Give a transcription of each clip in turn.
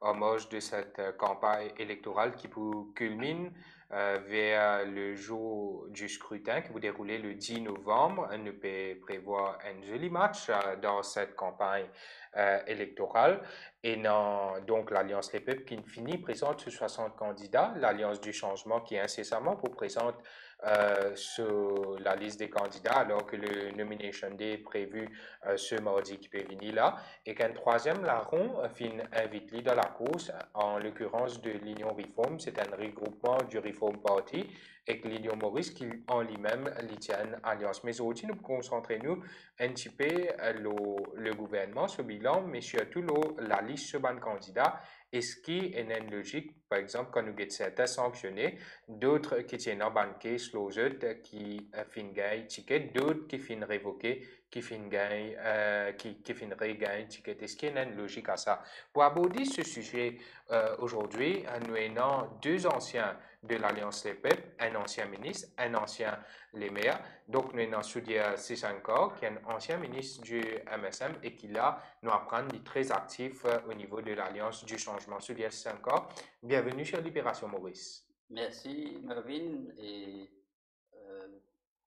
hommage de cette campagne électorale qui vous culmine vers le jour du scrutin qui vous déroulez le 10 novembre. Nous prévoit un joli match dans cette campagne électorale. Et non, donc l'Alliance Les Peuples qui finit présente sur 60 candidats, l'Alliance du changement qui incessamment vous présente sur la liste des candidats alors que le Nomination Day est prévu ce mardi qui peut venir là. Et qu'un troisième larron fin invite lui dans la course, en l'occurrence de l'Union Reform, c'est un regroupement du Reform Party, et que l'Union Maurice qui en lui-même lui tient alliance. Mais aussi, nous concentrons-nous un petit peu le gouvernement, ce bilan, mais surtout la liste sur ban candidat. Est-ce qui est une logique, par exemple, quand nous avons certains sanctionnés, d'autres qui tiennent en banquet, qui fin gagne ticket, d'autres qui fin révoquer, qui fin gagne, qui finiraient gagne ticket. Est-ce qu'il y a une logique à ça? Pour aborder ce sujet aujourd'hui, nous avons deux anciens de l'Alliance Les Peuples, un ancien ministre, un ancien les maires. Donc, nous avons Soudia Sisankor, qui est un ancien ministre du MSM et qui là nous apprend est très actif au niveau de l'Alliance du changement. Soudia Sisankor, bienvenue sur Libération Maurice. Merci Mervyn et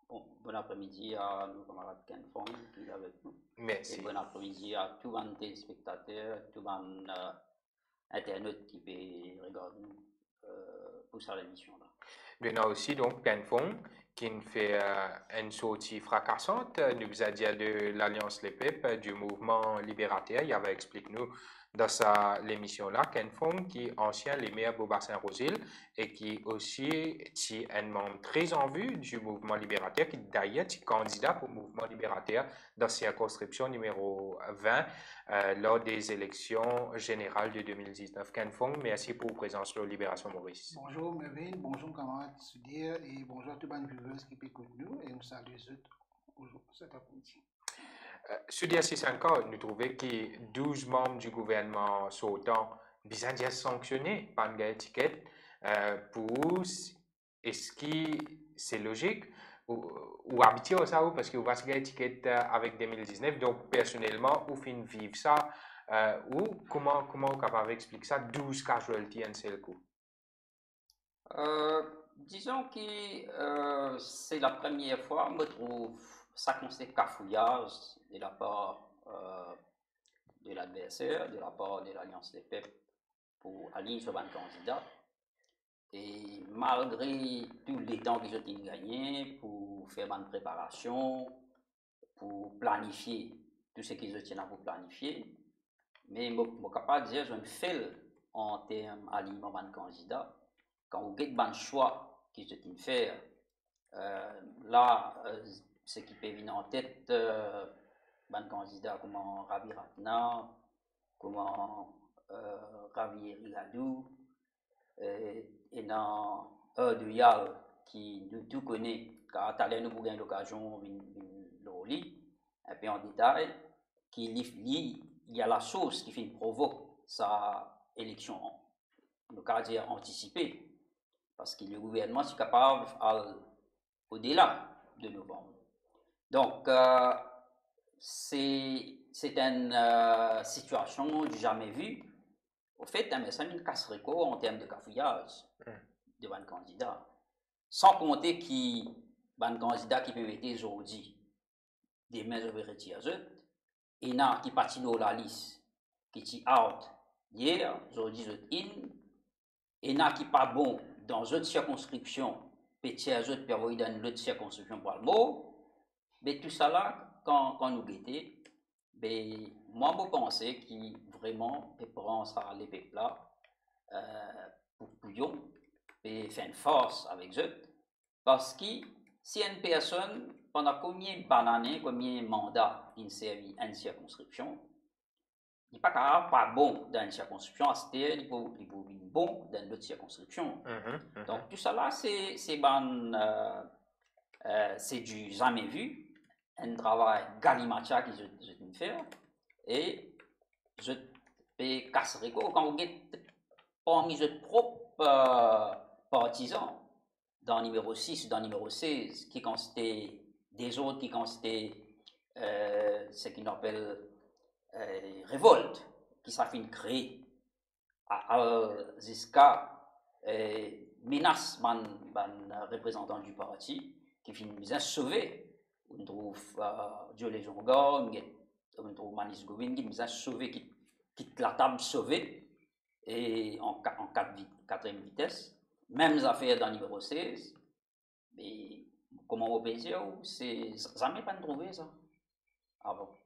bon après-midi à nos camarades Ken Fong qui est avec nous. Et Merci. bon après-midi à tous les téléspectateurs, tous les internautes qui peuvent regarder nous pour cette émission-là. Nous avons aussi donc Ken Fong qui nous fait une sortie fracassante. Nous vous a dit de l'Alliance Les Peuples, du mouvement libérateur. Il avait expliqué nous dans l'émission là, Ken Fong, qui est ancien les maires Beaubassin-Rosil et qui aussi est un membre très en vue du mouvement libérateur, qui d'ailleurs est candidat pour le mouvement libérateur dans sa circonscription numéro 20 lors des élections générales de 2019. Ken Fong, merci pour votre présence sur Libération Maurice. Bonjour Mervyn, bonjour camarades Soudir et bonjour à tous les viewers qui écoutent nous et nous saluons cet après-midi. Soudia Sisanka, nous trouvons que 12 membres du gouvernement sont autant bien sanctionnés par une étiquette. Pour vous, est-ce que c'est logique ou habitué à ça parce que vous avez une étiquette avec 2019, donc personnellement, vous finissez vivre ça ou comment vous capable d'expliquer ça, 12 casualties en seul coup? Disons que c'est la première fois, je trouve ça constate cafouillage de la part de l'adversaire, de la part de l'Alliance des peuples pour aligner sur un candidat. Et malgré tous les temps qu'ils ont gagné pour faire une préparation, pour planifier tout ce qu'ils ont pour planifier, mais je suis capable de dire que je fais en termes d'alignement de candidat. Quand vous avez un choix qu'ils ont fait, là, ce qui peut venir en tête, un candidat comme Ravi Ratna, comme Ravi Rigadou, et dans de Yal qui nous tout connaît, car tout à l'heure nous avons eu l'occasion de le lire, et puis en détail, il y a la chose qui provoque sa élection, le cas dire anticipée, parce que le gouvernement est capable au-delà de novembre. Donc, c'est une situation jamais vue. Au fait, ça une casserait en termes de cafouillage de un candidat. Sans compter qu'il y a un candidat qui peut être aujourd'hui des mains de vérité à eux, et il y a qui partit dans la liste, qui est out hier, aujourd'hui in, et il y a qui pas bon dans une circonscription, petit à eux, puis dans une autre circonscription pour le mot, mais tout ça là, quand nous guettons, ben, moi, je pense qu'il vraiment prend ça les peuples là pour et faire une force avec eux. Parce que si une personne, pendant combien d'années, combien de mandats il servi à une circonscription, il n'est pas capable pas bon dans une circonscription, c'est-à-dire il peut être bon dans une autre circonscription. Donc tout ça là, c'est du jamais vu, un travail galimatia qu'ils ont fait. Et je peux casser quand vous êtes parmi vos propres partisans, dans le numéro 6, dans le numéro 16, qui constaient des autres qui constaient ce qu'on appelle révolte, qui s'affinent créer jusqu'à menace ban représentant du parti qui finit bien sauvé. On trouve Dieu les Jonga, on trouve Manis Govin qui nous a sauvé, qui quitte la table sauvé et en quatrième vitesse. Mêmes affaires dans le numéro 16. Mais comment on peut dire, c'est jamais pas trouvé ça avant.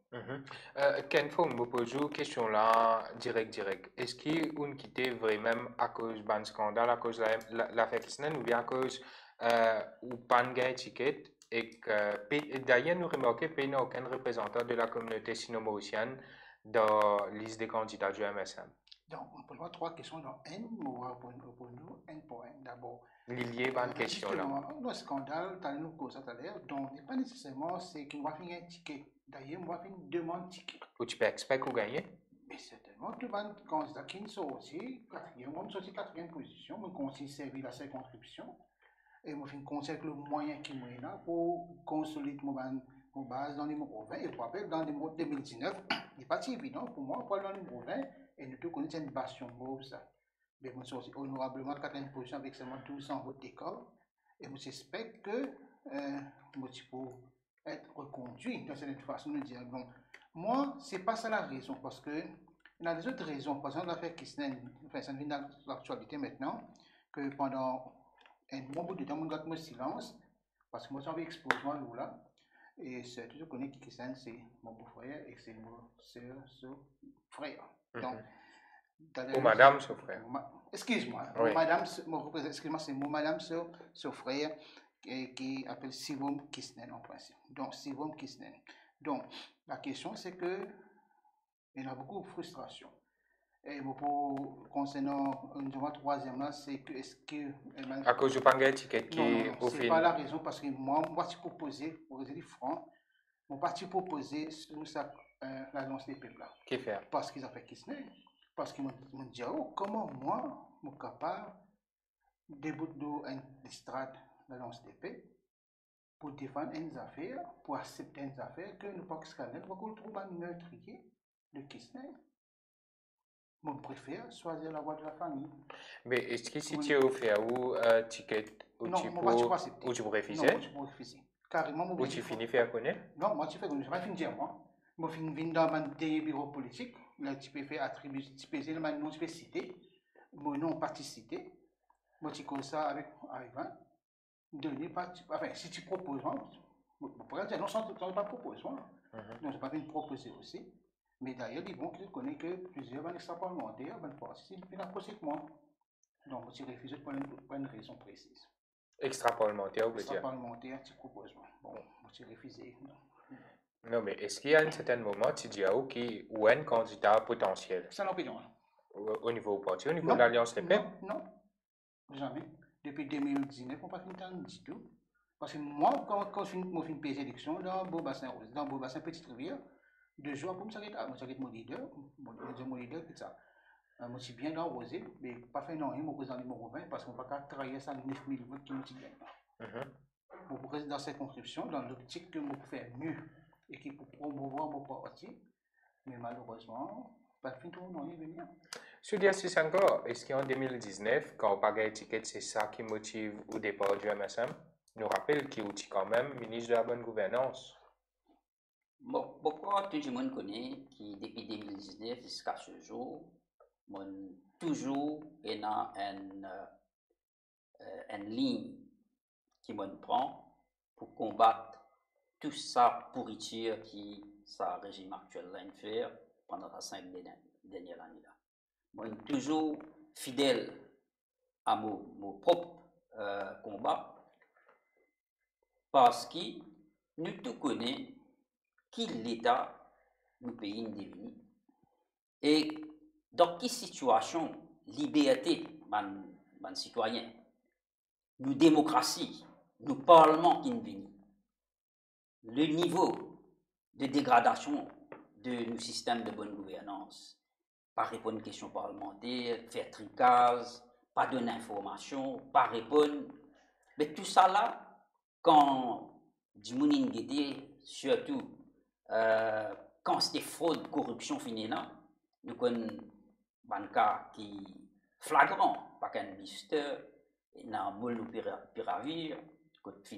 Ken faut me poser une question là, direct. Est-ce qu'on quitté vraiment à cause d'un scandale, à cause de l'affaire Kisnen, ou bien à cause ou pas de ticket et que d'ailleurs nous remarquons qu'il n'y a aucun représentant de la communauté sino-mauricienne dans la liste des candidats du MSM? Donc, on peut avoir trois questions dans N, pour nous, N pour N. D'abord, Lié à une question là. Justement, le scandale, tu as nous causé tout à l'heure, donc, pas nécessairement, c'est qu'on va faire un ticket. D'ailleurs, on va faire une demande ticket. Ou tu peux expecter ou gagner? Mais certainement, tout le monde candidat qui sont aussi, quatrième, on sorti quatrième position, on continue à servir la circonscription, et on fait une conseil le moyen qui est là pour consolider mon base dans le numéro 20, et je rappelle, dans le numéro 2019, il n'est pas si évident pour moi, pour aller dans le numéro 20, et nous tous connaissons une bastion mauve, ça. Mais on sorti honorablement quatrième position avec seulement 1200 votes d'écart, et on suspecte que, moi, pour être reconduit dans cette façon de dire, bon, moi, c'est pas ça la raison, parce que il y a des autres raisons. Par exemple, l'affaire Kisnen, enfin, ça vient dans l'actualité maintenant, que pendant un bon bout de temps, on garde mon silence, parce que moi, j'avais exposé là, et c'est toujours connu que Kisnen, c'est mon beau-frère et c'est mon frère. Donc, ou madame, son frère. Excuse-moi, Oui. madame, excuse-moi, c'est mon madame, son frère, qui appelle Sivom Kisnen en principe. Donc, Sivom Kisnen. Donc, la question, c'est que il y a beaucoup de frustration. Et pour concernant le troisième là, c'est que est-ce que à cause du pangay ticket qui non, c'est pas la raison parce que moi, mon parti proposé, pour être franc, mon parti proposé sur l'Alliance des peuples là. Qui fait? Parce qu'ils ont fait Kisney. Parce qu'ils m'ont dit, oh, comment moi, je suis capable de débouter une estrade l'Alliance des peuples pour défendre une affaire, pour accepter une affaire que nous pas scandale, pour qu'on trouve un meurtrier de Kisney. Moi, je préfère choisir la voie de la famille. Mais est-ce que si tu as offert ou ticket ou non, tu moi, je ne pas accepter. ou tu refuser? Non, moi, je peux refuser. Carrément, moi, ou tu finis faire connaître? Non, moi, tu fais connaître. Je vais finir, moi. Moi, je finis dans un bureau politique. Là, tu peux faire attribuer, tu peux dire, non, tu peux citer. Mon nom, participé. Moi, tu comme ça avec Ivan. Donner, enfin, si tu proposes, je pourrais dire, non, ça ne pas proposer. Non, je ne vais pas venir proposer aussi. Mais d'ailleurs, ils vont connaître que plusieurs extra-parlementaires vont participer à la procédure. Donc, tu refuses pour une raison précise. Extra-parlementaire, vous dire? Extra-parlementaire, tu proposes. Bon, tu refuses. Non, mais est-ce qu'il y a un certain moment, tu dis à qui ou un candidat potentiel? C'est l'opinion. Au niveau du parti, au niveau de l'Alliance des peuples? Non, jamais. Depuis 2019, on n'a pas fini du tout. Parce que moi, quand je finis mes élections dans Beau-Bassin Petite Rivière, 2 jours après, je m'arrête mon leader, tout ça. Je suis bien arrosé, mais pas fait non, je suis président numéro 20 parce qu'on ne va pas travailler ça 9000 votes qui me gagnent. Pour rester dans cette conscription, dans l'optique que je faire mieux et qui pour promouvoir mon parti, mais malheureusement, pas fin tout non, il venir. Sur dire si encore, est-ce qu'en 2019, quand on pague l'étiquette, c'est ça qui motive au départ du MSM? Nous rappelle qu'il est quand même ministre de la bonne gouvernance. Bon, pourquoi tout le monde connaît qui depuis 2019 jusqu'à ce jour, toujours il a une ligne qui me prend pour combattre toute sa pourriture qui sa régime actuel vient faire pendant les 5 dernières années là. Moi, toujours fidèle à mon propre combat parce que nous tous connaissons qui l'État nous pays devenu et dans quelle situation liberté man citoyen, nous démocratie, nous parlement qui nous venu, le niveau de dégradation de nos systèmes de bonne gouvernance, pas répondre aux questions parlementaires, faire tricage, pas donner information, pas répondre, mais tout ça là, quand du monde surtout quand c'était fraude, corruption fini là, nous connaissons un cas qui flagrant, pas qu'un visiteur, dans moule piravir, quand fin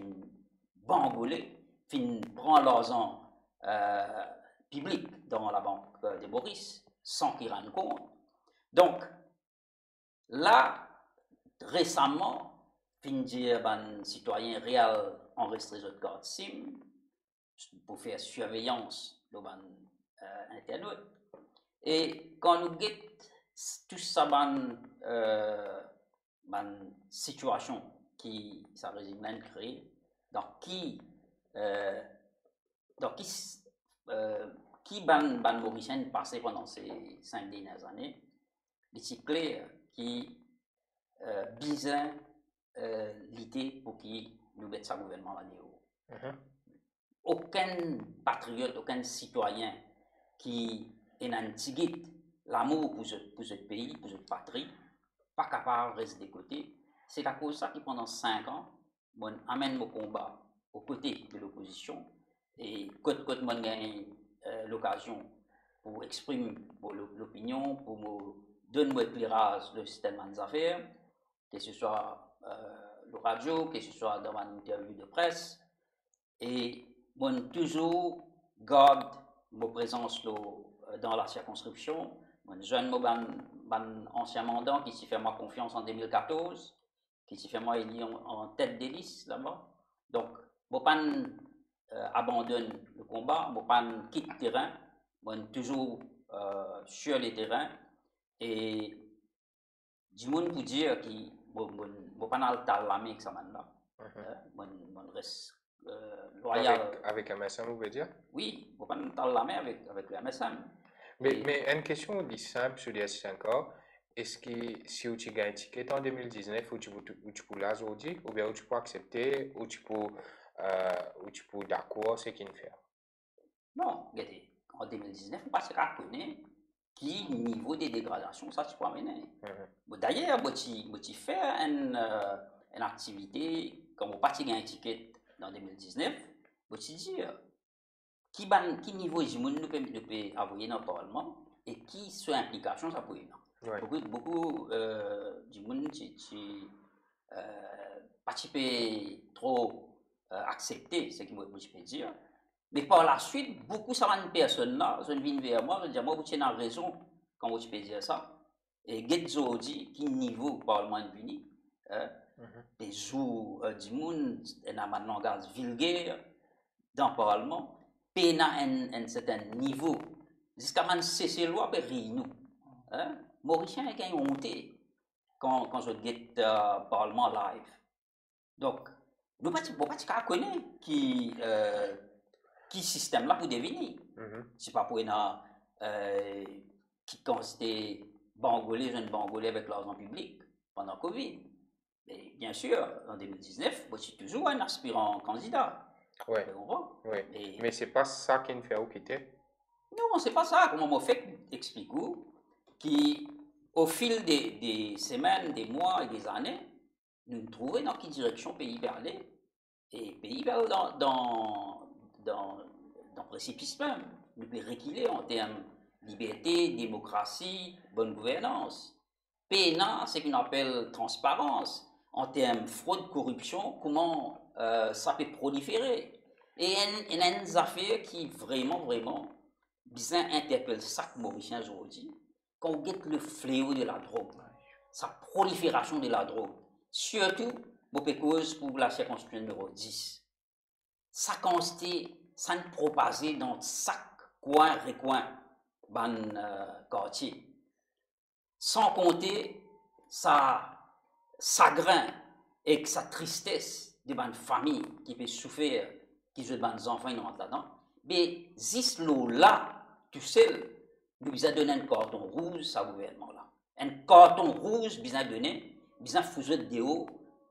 bangolé, fin prend l'argent public dans la banque de Maurice, sans qu'il rende compte. Donc, là, récemment, fin dire un citoyen réel enregistré sur carte SIM pour faire surveillance de Internet. Et quand nous guettons tout ça, situation qui ça régime créé, dans qui ban Mauricien passé pendant ces 5 dernières années, c'est clair qui besoin l'idée pour qui nous mettons ça gouvernement là-dedans. Aucun patriote, aucun citoyen qui est un petit l'amour pour ce pays, pour cette patrie, pas capable de rester de côté. C'est à cause de ça que pendant 5 ans, on amène mon combat aux côtés de l'opposition et quand on gagne l'occasion pour exprimer l'opinion, pour me donner l'éclairage le système des affaires, que ce soit le radio, que ce soit dans une interview de presse, et on toujours garde ma présence dans la circonscription. Mon jeune ancien mandant qui s'y fait ma confiance en 2014, qui s'y fait moi élu en tête des listes là-bas. Donc, je ne pas abandonne le combat, je ne pas quitte le terrain, je suis toujours sur le terrain. Et du monde pour dire que je ne pas dans l'armée avec ça maintenant. Je reste loyal. Avec MSM, vous voulez dire? Oui, je ne pas dans l'armée avec le MSM. Mais une question simple sur les 5 ans. Est-ce que si tu gagnes un ticket en 2019, ou tu peux l'ajouter, ou bien tu peux accepter, ou tu peux d'accord ce qu'il fait? Non, regardez, en 2019, on passe à connaître qui niveau de dégradation ça tu peux amener. D'ailleurs, tu fais une activité, comme on partit un ticket dans 2019, tu dis qui niveau nous peut envoyer dans le Parlement et qui soit implication ça peut y beaucoup du monde qui participer trop accepter ce que je peux dire. Mais par la suite, beaucoup de personnes là, je viens vers moi, je dis moi, vous avez raison quand vous peux dire ça. Et Getzo dit qui niveau Parlement uni, des jours du monde, il y a un langage vulgaire dans le Parlement, il y a un certain niveau, jusqu'à même cesser loi pour rire nous. Mauricien est honte quand je get Parlement live. Donc, nous ne pouvons pas connaître qui système là pour devenir. C'est pas pour qui constate bangolais, jeunes bangolais avec l'argent public pendant Covid. Et bien sûr, en 2019, je suis toujours un aspirant candidat. Oui. Mais c'est pas ça qui nous fait quitter. Non, c'est pas ça. Comment on fait expliquer qu'au fil des semaines, des mois et des années, nous nous trouvons dans quelle direction le pays va aller. Et le pays va dans le précipice même. Nous pouvons reculer en termes de liberté, démocratie, bonne gouvernance. PNA, c'est ce qu'on appelle transparence. En termes de fraude, corruption, comment ça peut proliférer. Et il y a une affaire qui vraiment bien interpelle chaque Mauricien aujourd'hui. Quand on guette le fléau de la drogue, sa prolifération de la drogue, surtout pour la circonscription numéro 10. Ça constate, ça ne propagé dans chaque coin, recoin, quartier. Sans compter sa chagrin et sa tristesse de une famille qui peut souffrir, qui ont des enfants qui rentrent là-dedans. Mais juste là, tu sais, nous avons donné un carton rouge à ce gouvernement-là. Un carton rouge, nous avons donné, nous avons fait de haut,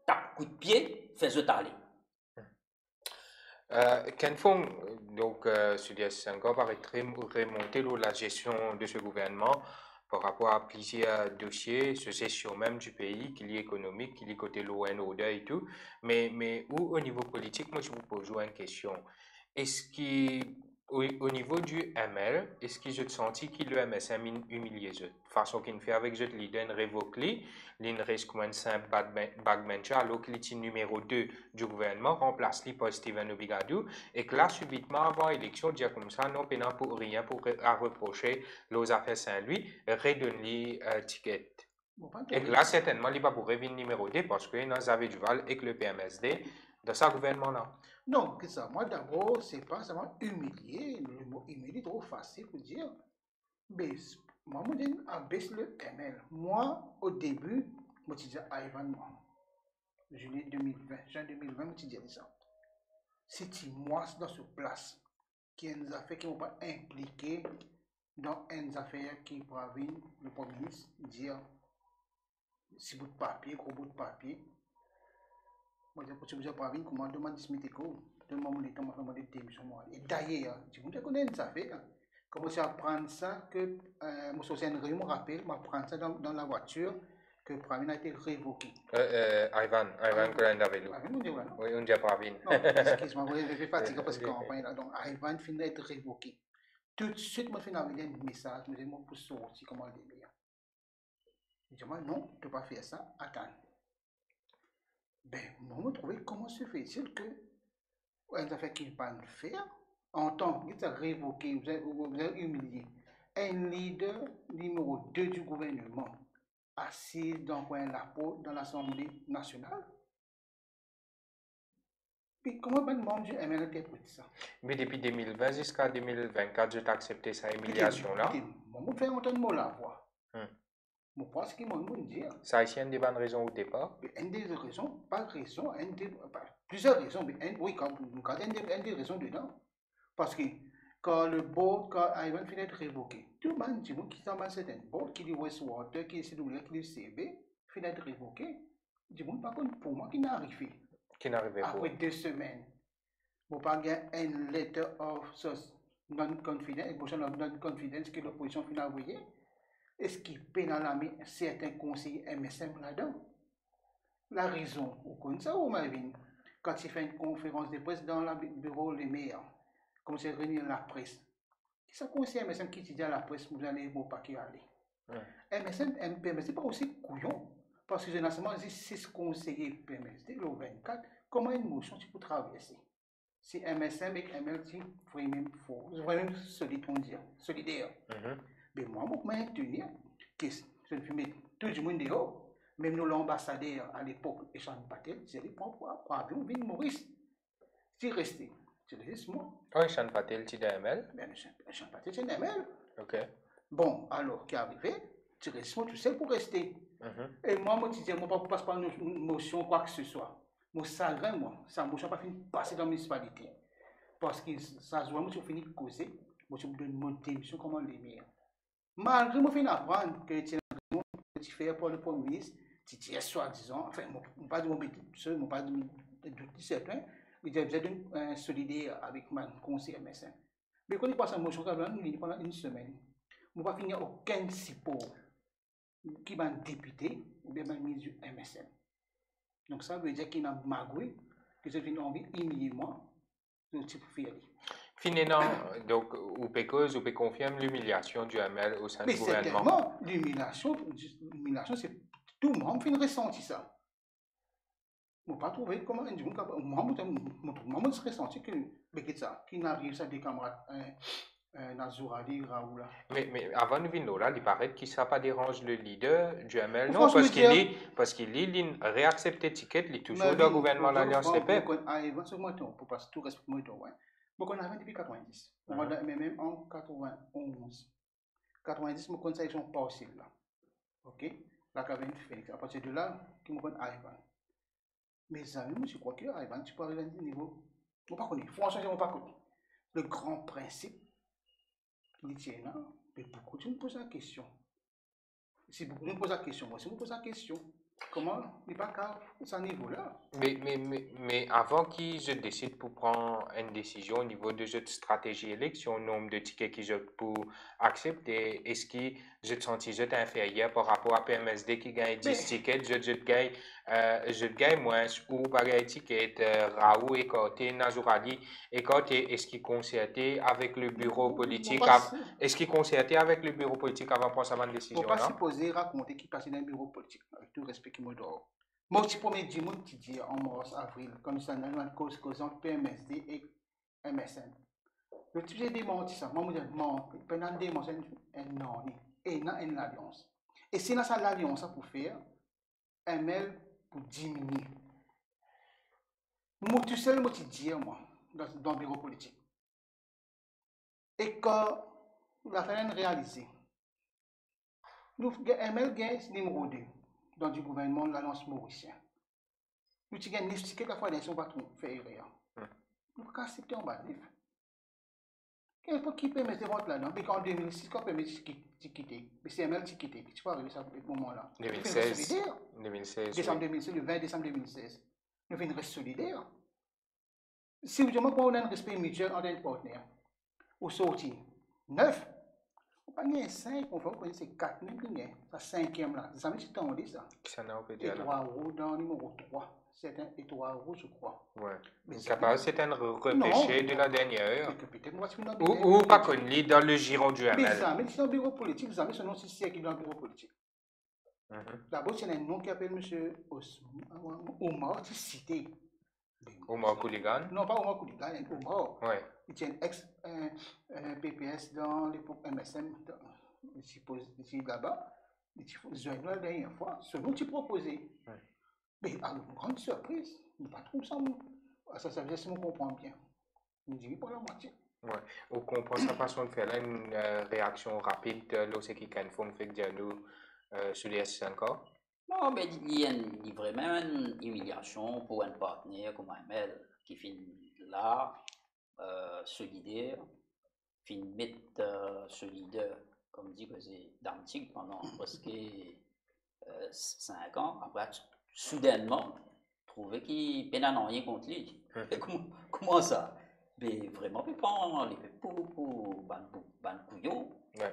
tape coup de pied, fait aller. Ken Fong, donc, Sud-Est Senghor va remonter la gestion de ce gouvernement par rapport à plusieurs dossiers, ce gestion même du pays, qu'il y ait économique, qu'il y ait côté l'ONU et tout. Mais au niveau politique, moi je vous pose une question. Est-ce au niveau du ML, est-ce que je senti que le MSM humilié je? Façon qu'il fait avec je, leader révoque l'in reste comme un simple backbencher, alors qu'il est numéro 2 du gouvernement, remplace lui par Steven Obigadou, et que là, subitement, avant l'élection, dire comme ça, non, pénal pour rien, à reprocher l'aux affaires Saint-Louis, redonne-lui ticket. Et que là, certainement, il va pour revenir numéro 2 parce que nous avons du Val et que le PMSD de sa gouvernement-là. Non, que ça, moi d'abord, c'est pas seulement humilié, le mot humilié est trop facile pour dire. Mais moi, je dis, abaisse le ML. Moi, au début, je disais à Ivan, juillet 2020, juin 2020, je disais ça. C'est moi dans ce place qui nous a fait qui ne pas impliqué dans une affaire qui proviennent le Premier ministre dire si bout de papier, gros bout de papier. Moi, je vous ai pas vu comment demander ce mético, demander le temps, demander des démissions. Et d'ailleurs, si vous connaissez ça fait, commencez à prendre ça que mon social me rappelle, m'a prendre ça dans la voiture que Pravin a été révoqué. Ivan, Colan David. Oui, on dit Pravin. Non, excuse-moi, je vais fatiguer parce que campagne là, donc Ivan finit d'être révoqué. Tout de suite, moi, je vais envoyer un message, je me dis, moi, pour sortir, comment le délire. Je dis, moi, non, tu ne peux pas faire ça, attends. Ben, moi, je trouve comment se fait-il que une affaire qu'il ne peut pas faire, en tant que révoqué, vous êtes humilié, un leader numéro 2 du gouvernement assis dans l'Assemblée nationale. Puis comment ben membre du ML interprète ça? Mais depuis 2020 jusqu'à 2024, je t'ai accepté cette humiliation-là. Moi, je fais entendre la voix. Je pense qu'il m'a dit. Ça a une des bonnes raisons au départ? Une des raisons, pas raison, plusieurs raisons, mais oui, quand une des raisons dedans. Parce que quand Ivan finit d'être révoqué, tout le monde dit qui s'en va certaines board, qui dit Westwater, qui est CW, qui dit CB, finit d'être révoqué. Du monde, par contre, pour moi, qui n'est arrivé. Qui n'est arrivé après 2 semaines. Vous parlez une letter of non-confidence, une motion of non-confidence que l'opposition finit envoyée. Est-ce qu'il peut dans certains conseillers MSM là-dedans? La raison, vous connaissez ça ou Marvin? Quand il fait une conférence de presse dans le bureau Les Meilleurs, comme c'est réunir la presse, qui ça conseille MSM qui dit à la presse, vous allez au paquet aller. MSM, MPMS, c'est pas aussi couillon, parce que généralement, c'est 6 conseillers PMS, le 24, comment une motion tu peux traverser? Si MSM et ML, c'est vraiment faux, vraiment solidaire. Mais moi, je maintenir que je ne fais tout le monde dehors. Même nous, l'ambassadeur à l'époque, Echan Patel, c'est le point pour avion, Vin Maurice. C'est resté. C'est le moi. Oh, Echan Patel, tu es ML? Bien, Echan Patel, c'est ML. Ok. Bon, alors, qui est arrivé? Tu restes moi tout seul pour rester. Et moi, je disais, moi, je ne passe pas une motion, quoi que ce soit. Moi, ça, moi, ça, motion pas fini de passer dans la municipalité. Parce que ça, moi, je finis de causer, moi, je me donne mon démission comme les meilleurs. Malgré moi, je finis d'apprendre que tu fais pour le Premier ministre, tu es soi-disant, enfin, je ne pas dire je ne pas dire certain, mais j'ai besoin solidaire avec mon conseil MSN. Mais quand il passe en motion, pendant une semaine, je ne vais pas finir aucun support qui va député ou bien ministre du MSN. Donc ça veut dire qu'il y a un magouille, que j'ai une envie immédiatement de type faire. Finalement, donc, vous pouvez confirmer l'humiliation du ML au sein du gouvernement. Mais certainement, l'humiliation, c'est tout le monde qui ressentit ça. Je ne pas trouver comment un jour, moi, je ressenti que ça, qui n'arrive à des camarades, Nazourali, Raoula. Mais avant de venir là, il paraît qu'il ne pas dérange le leader du ML, non, parce qu'il est réaccepté ticket, il est toujours dans le gouvernement de l'Alliance des Peuples. Pour passer tout respect, moi, on avait depuis 90. On va même en 91. 90, mon conseil sont partiels là. Ok? La cabine Félix. À partir de là, qui me connaît Ivan. Mes amis, je crois que Ivan, tu peux arriver à un niveau. Je ne pas connais. Franchement, je ne pas connais. Le grand principe, il tient là, mais beaucoup de gens me posent la question. Si beaucoup de gens me posent la question, moi, si je me pose la question, comment il n'est pas qu'à ce niveau-là? Mais avant qu'ils je décide pour prendre une décision au niveau de cette stratégie élection, nombre de tickets que je peux accepter, est-ce que je te sens inférieur par rapport à PMSD qui gagne 10 tickets, je gagne je gagne moins ou par étiquette Raoult écarté, Nazourali écarté. Est-ce qu'il concerté avec le bureau politique est-ce qu'il concerté avec le bureau politique avant de prendre sa décision? Faut pas supposer raconter qui passe dans le bureau politique, avec tout respect qui me doit. Moi, je premier dimanche qui dit en mars, avril, comme ça, dans une cause causant PMSD et MSN. Le type j'ai démenti ça. Moi, je dis non, pendant des mois, c'est non, et non, une alliance. Et c'est dans ça l'alliance pour faire, ML pour diminuer. Moi, tu sais, moi, tu dis, moi, dans le bureau politique. Et quand la fin réalisée, nous, ML gagne numéro 2 dans du gouvernement de l'Alliance mauricien. Nous avons une la fois d'élection va faire erreur. Nous avons accepté en bas de livre. Quel peut qui permet de voter là-dedans? Mais en 2006, quand permet de quitter. Mais c'est ML qui quitte. Tu peux arriver à ce moment-là. 2016. Décembre 2016, le 20 décembre 2016. Nous faisons une reste solidaire. Si vous demandez qu'on a un respect mutuel entre les partenaires, au sorti 9, on pas gagner 5, on va c'est 4 même qui gagne. Ça 5e là. Ça me temps dit ça. Et 3 euros dans le numéro 3. C'est un et 3 euros, je crois. Ouais. Mais capable, c'est un repêché de la dernière. Ou pas connu dans le giron du ML. Mais ça, mais si dans le bureau politique, vous avez son nom, c'est qui est dans le bureau politique. D'abord, c'est un nom qui appelle M. Omar, qui cité. Omar Kouligan? Non, pas Omar Kouligan, Omar. Ouais. Il tient ex-PPS dans l'époque MSM, il suppose ici là-bas. Il dit, la dernière fois, ce dont tu proposais. Mais à une grande surprise, nous ne pas trop ça. Ça veut dire si on comprend bien. Nous dit pas la moitié. Ouais. On comprend sa façon de faire là, une réaction rapide, lorsqu'il y a une forme fait dire nous sur les S5. Non, mais il y a vraiment une humiliation pour un partenaire comme Amel qui finit là, solidaire, finit mettre solidaire, comme dit que c'est d'antique pendant presque 5 ans. Après, soudainement, trouver qu'il n'y a rien contre lui. Comment ça? Mais vraiment, il prend les pour ban couillon. Ouais.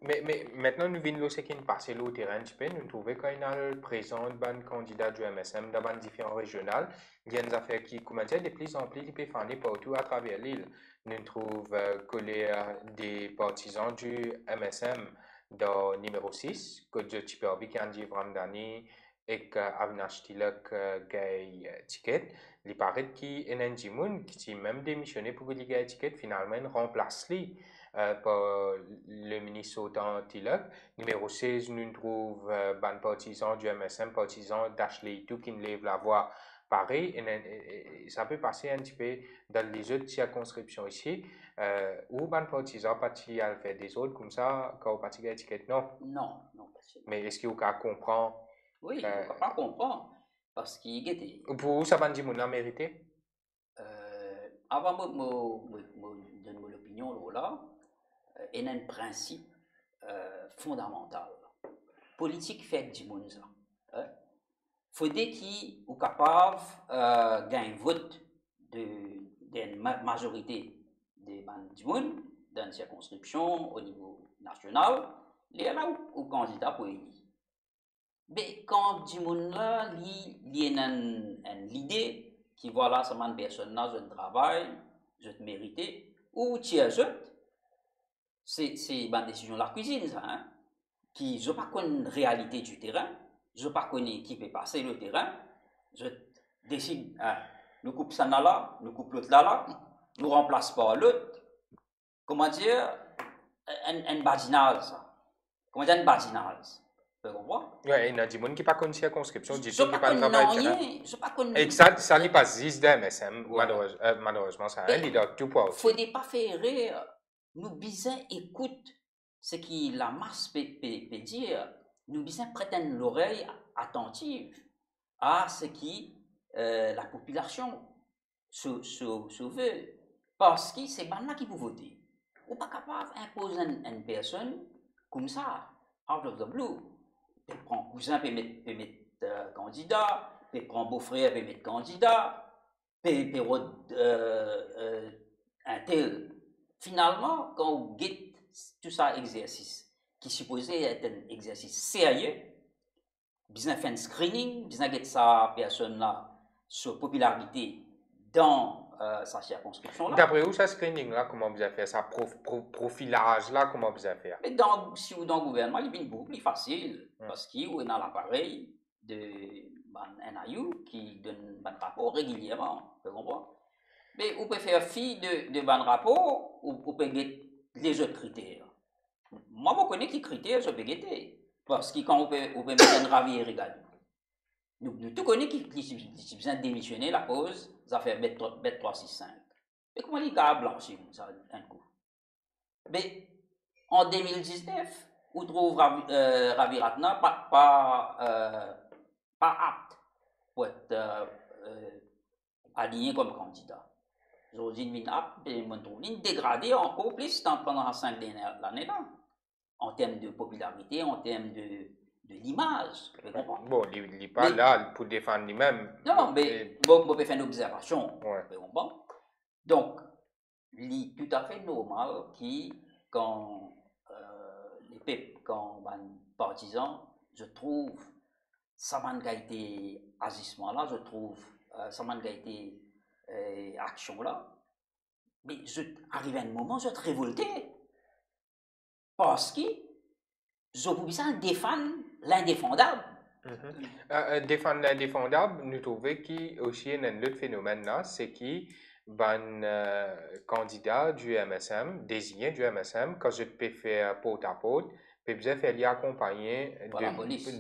Mais maintenant, nous venons de passer au terrain, nous trouvons qu'il y a le présent d'un candidat du MSM dans différents régionales. Il y a des affaires qui commencent de plus en plus, ils peuvent faire partout à travers l'île. Nous trouvons que des partisans du MSM dans le numéro 6, que je peux dire qu'Andy Vramdani et qu'Avinash Tilak gagne ticket. Il paraît qu'il y a un Jimoun qui a même démissionné pour qu'il gagne ticket, finalement, remplace lui. Par le ministre Autant Tilak. Numéro 16, nous trouvons ban partisan du MSM, partisan d'Ashley Tout qui lève la voix pareil. Et ça peut passer un petit peu dans les autres circonscriptions ici, où ban partisan parti à faire des autres comme ça, quand on parti à étiquette, non? Non. Mais est-ce qu'il y a comprendre? Oui, on ne peut pas comprendre. Parce qu'il était. Pour vous, ça va dire mon mérité? Avant de donner l'opinion là, il y a un principe fondamental. Politique fait du monde. Il faut qu'il soit capable de gagner un vote d'une majorité des du monde dans une circonscription au niveau national. Il y a là où candidat pour élire. Mais quand du monde là, il y a l'idée qui voilà, ça m'a une personne là, je travaille, je te mérite, ou tu es c'est une décision de la cuisine, ça, hein? Qui je pas connais réalité du terrain, je pas connais qui peut passer le terrain, je décide, hein, le couple ça là, le couple l'autre là, nous remplace par l'autre. Comment dire, un badinage, ça. Comment dire un badinage? Tu comprends? Oui, il y a des gens qui n'ont pas connu circonscription, Je ne pas connais. Et ça n'est pas 10 d'MSM, malheureusement, ça a un tout poids. Il ne faut pas faire rire. Nous bisons écoute ce que la masse peut dire. Nous bisons prêter l'oreille attentive à ce qui la population se veut. Parce que c'est pas là qui peut voter. On n'est pas capable d'imposer une personne comme ça, out of the blue. Peut prendre cousin, peut mettre candidat, peut prendre beau-frère, peut mettre candidat, peut un tel. Finalement, quand on guette tout ça exercice, qui supposait être un exercice sérieux, besoin faire un screening, besoin de sa personne là, sa popularité dans sa circonscription là. D'après vous, ça screening là, comment vous avez fait ça, profilage là, comment vous avez fait? Mais si vous dans le gouvernement, il est beaucoup plus facile parce qu'il y a un appareil de NIU qui donne un rapport régulièrement, vous comprenez? Mais vous pouvez faire fi de ban rapport ou vous pouvez get les autres critères. Moi, je connais les critères, je peux guetter. Parce que quand vous pouvez mettre un ravi irrégal, nous tout connaissons qui besoin de démissionner la cause, ça fait bête 365. Mais comment les gars blanchissent ça un coup? Mais en 2019, vous trouvez Ravi Ratna pas apte pour être aligné comme candidat. Josine Vinap, et je trouve dégradé encore plus pendant 5 dernières années là, en termes de popularité, en termes de l'image. Bon, il n'est pas là pour défendre lui-même. Non, mais on peut faire une observation. Ouais. Donc, il est tout à fait normal quand les peuples, quand les partisans, je trouve, ça m'a été agissement là, je trouve, ça m'a été action là, mais arrive à un moment, je suis révolté parce que je pouvais défendre l'indéfendable. Défendre l'indéfendable, nous trouvons qu'il aussi un autre phénomène là, c'est qu'il candidat du MSM, désigné du MSM, quand je peux faire porte à porte, peut bien faire l'y accompagner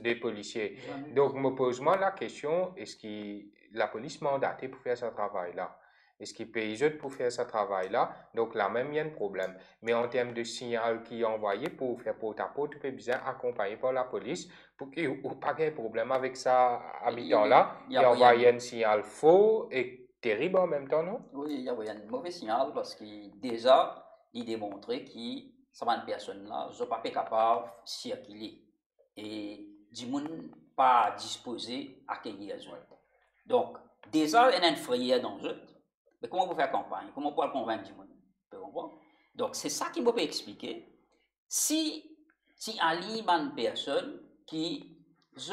des policiers. Donc, me pose moi la question, est-ce que la police mandatée pour faire ce travail-là? Est-ce qu'il paye pour faire ce travail-là? Donc là même, il y a un problème. Mais en termes de signal qui est envoyé pour faire porte à porte, tu peux bien accompagner par la police pour qu'il n'y ait pas de problème avec ça habitant-là. Il envoie un signal faux et terrible en même temps, non? Oui, il y a un mauvais signal parce que déjà, il démontrait que cette personne-là n'est pas capable de circuler et du monde pas disposé à accueillir les autres. Donc, déjà, il y a une frayeur dans eux. Mais comment vous faire campagne? Comment vous convaincre du monde? Donc, c'est ça qui me peut expliquer. Si Ali une personne qui, je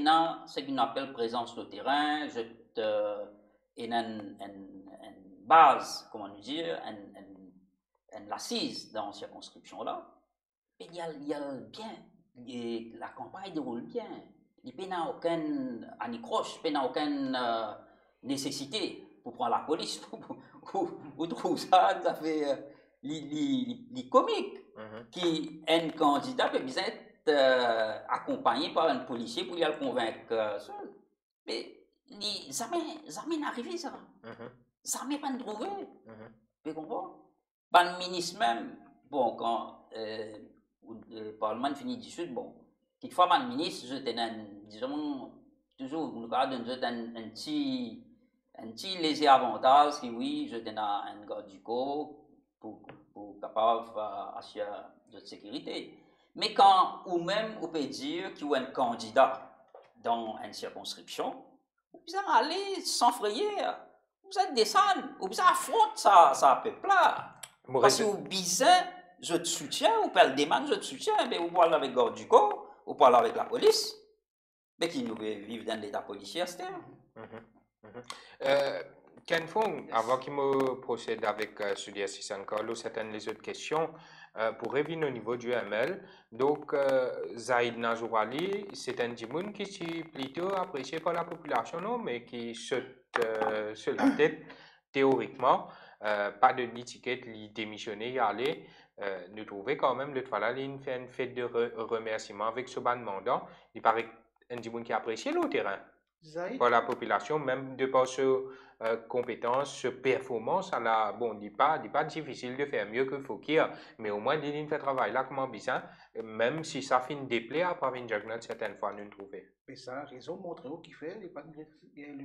dans ce qu'on appelle présence de terrain, je une base, comment nous dire, une assise dans cette circonscription-là, et il y a bien, la campagne déroule bien. Il n'y a aucune anicroche, il n'y a aucune nécessité pour prendre la police. Vous trouvez ça, ça fait les comiques qui un candidat peut bien être accompagné par un policier pour le convaincre seul. Mais jamais n'arrivé ça. Jamais pas trouvé. Vous comprenez? Le ministre même, bon, quand le Parlement finit du Sud, bon, quelquefois, le ministre, je tenais, disons, toujours, nous parlons un petit léger avantage, qui oui, je tenais un garde du corps pour capable d'assurer notre sécurité. Mais quand, ou même, on peut dire qu'il y a un candidat dans une circonscription, vous allez aller sans frayeur, vous êtes descendre, vous affrontez ça peuple-là. Parce que vous bisez, je te soutiens, vous pouvez le demander, je te soutiens, mais vous parlez avec le garde du corps, vous parlez avec la police, mais qui nous vivent dans l'état policier, c'est Ken Fong, avant qu'il me procède avec Sudia Sisankalo, certaines les autres questions, pour revenir au niveau du ML, donc Zaid Najourali, c'est un dimoun qui est plutôt apprécié par la population, non, mais qui saute sur la tête théoriquement, pas de l'étiquette, il démissionner, y aller. Nous trouvons quand même, le fois il fait une fête de remerciement avec ce ban mandat. Il paraît un dimoun qui apprécie le terrain. Pour la population, même de par ses compétences, ses performances, bon, il n'est pas difficile de faire mieux que Fokir, mais au moins, il fait travail là comme bien, même si ça finit déplaire à part une juggernaut certaines fois, nous trouvons. Mais ça a raison, montrer où qui fait le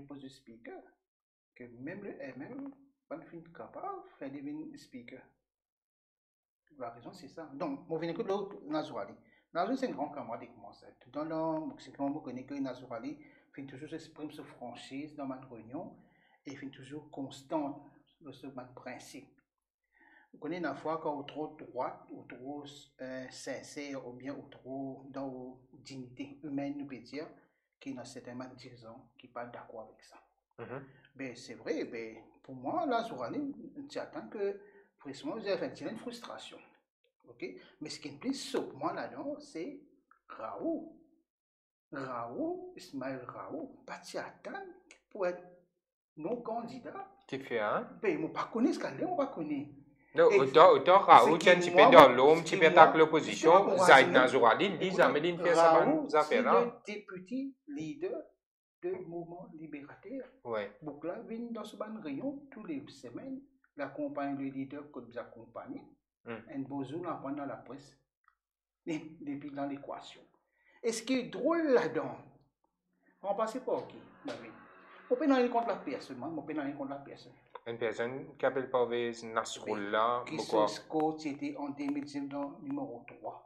poste de speaker, que même le MM, pas fin capable de faire devenir speaker. La raison, c'est ça. Donc, on vient écouter Nazourali. Nazourali, c'est un grand camarade avec moi. Dans l'enseignement, on connaît que Nazourali fait toujours exprimer sa franchise dans ma réunion et fait toujours constant dans ce principe. Vous connaissez la fois quand vous trop droite, ou trop sincère, ou bien ou trop dans vos dignités humaines, nous peut dire, qui n'a certainement disons, qui pas d'accord avec ça. Ben, c'est vrai, ben, pour moi, là, Zourani, j'attends que, précisément, vous avez fait une frustration. Ok? Mais ce qui est plus sur moi là-dedans, c'est Raoult. Raoult, Ismaël Raoult, pas attendre pour être non candidat. Qui fait un? Ben, moi, pas connaître ce qu'elle est, moi, pas connaître. Non, autant Raoult, tu es dans l'homme, tu es avec l'opposition, Zaid Nazourali, dit Améline fait sa bonne affaire. Raoult, c'est le député leader du mouvement libérateur. Ouais. Boukla vient dans ce ban réunion tous les semaines, l'accompagne le leader que vous accompagnez, un beau là pendant la presse, depuis dans l'équation. Et ce qui est drôle là-dedans, on passe par qui, David? On peut aller contre la personne, on peut aller contre la personne. Une personne qui appelle Parvez Nasrullah, qui se c'était en 2019 dans le numéro 3.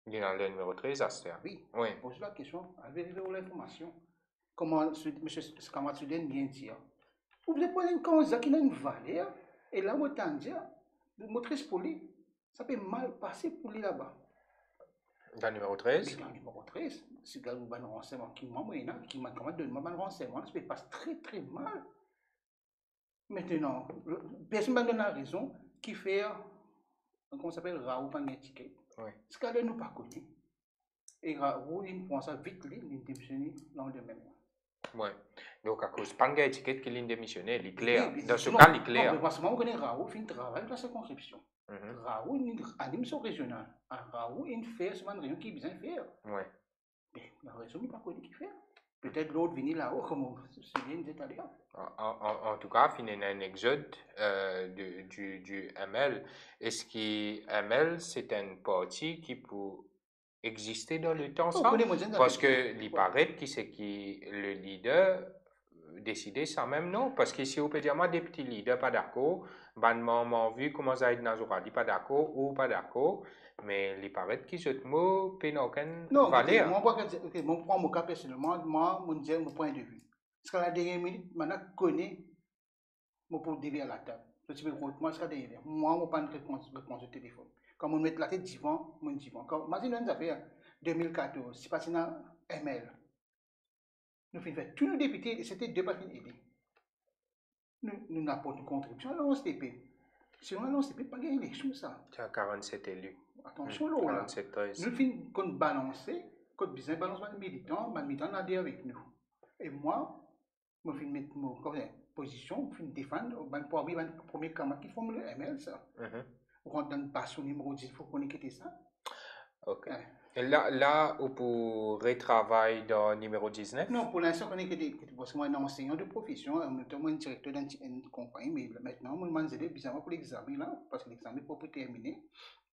Il est dans le numéro 13, Aster. Oui. Oui. Pose la question, avez-vous l'information? Comment M. Kamatsuden vient dire? Vous voulez prendre une cause qui a une valeur, et là, vous t'en dire, vous montrez pour lui, ça peut mal passer pour lui là-bas. Dans le numéro 13? Dans le numéro 13, si vous avez un renseignement qui m'a donné un renseignement, ça peut passer très très mal. Maintenant, personne ne donne la raison qui fait, comment ça s'appelle, Raoult pas un ticket. Oui. Ce qu'elle nous pas connu. Et Raoult, il prend ça vite, il démissionne dans le même. Oui. Donc, à cause de pas ticket qu'il est démissionné, il est clair. Oui, dans ce cas, il est clair. Non, mais parce que moi, je connais Raoult, il travaille dans la circonscription. Raoult, il anime son régional. Raoult, il fait ce réunion qui est besoin de faire. Oui. Mais la raison, il n'est pas connu qui fait. Peut-être l'autre venir là-haut, comme on se vient des Italiens. En tout cas, il y a un exode du ML. Est-ce que ML, c'est un parti qui peut exister dans le temps, ça? Parce que il paraît que c'est qui le leader décider ça même, non? Parce que si on peut dire, moi, des petits leaders pas d'accord, m'ont vu comment Zaid Nazourali pas d'accord ou pas d'accord, mais il paraît que ce mot n'a aucune valeur. Non, moi, prends mon cas personnellement, moi, mon point de vue. Parce qu'à la dernière minute, maintenant, je connais mon pour dire à la table. Je suis moi, je suis moi, je pas de réponse au téléphone. Quand on met la tête divan, mon divan. Quand, imagine, nous avons 2014, c'est passé dans ML. Nous faisons tous nos députés, c'était deux parties aidées. Nous n'apportons une contribution à l'ONCP. Si on a l'ONCP, pas gagner l'élection, ça. Tu as 47 élus. Attention, là. 47, 13. Nous faisons qu'on balancer, qu'on besoin balancer les militants là avec nous. Et moi, je vais mettre mon position, je vais défendre, pour le premier camarade qui forme le ML, ça. On rentre dans le bassin numéro 10, il faut qu'on ait ça. Ok. Et là, on pourrait travailler dans le numéro 19? Non, pour l'instant, on est que parce que moi, je suis enseignant de profession, notamment un directeur d'une compagnie, mais maintenant, je m'en ai bizarrement pour l'examen là, parce que l'examen n'est pas terminé.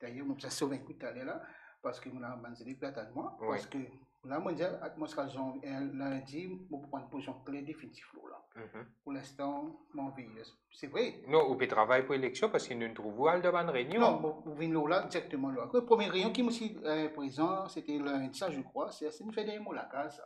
D'ailleurs, je me suis sauvé un coup tout à l'heure là, parce que je m'en ai plus à moi, parce que là, je me dis, l'atmosphère lundi, je vais prendre une position claire définitive là. Pour l'instant, mon vie, c'est vrai. Non, on peut travailler pour l'élection parce que nous nous trouvons à la réunion. Non, vous venez là directement là. Le premier réunion qui me suis présent, c'était lundi, ça je crois, c'est une fait des mots la case.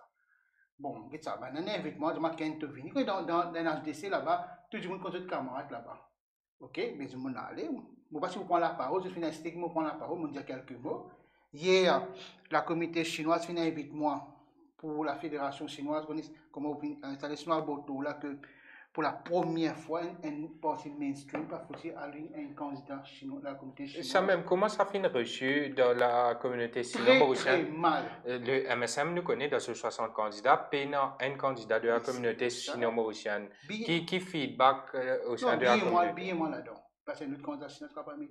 Bon, ça, ben, un invitement, je m'attends à venir. Dans l'HDC là-bas, tout le monde compte de camarades là-bas. Ok, mais je m'en allais. Je ne sais pas si vous prenez la parole, je finis un stick, je prends la parole, je dis quelques mots. Hier, la communauté chinoise finit invite moi pour la fédération chinoise, comment vous installez sur un bateau là que pour la première fois, un parti mainstream pas foutu à un candidat chinois, la communauté chinoise. Ça même, comment ça finit reçu dans la communauté sino-mauricienne? Très mal. Le MSM nous connaît dans ce 60 candidats, pénant un candidat de la communauté sino-mauricienne. Qui feedback au sein de la communauté? Bien là-dedans. Parce que notre candidat chinois ne sera pas mis.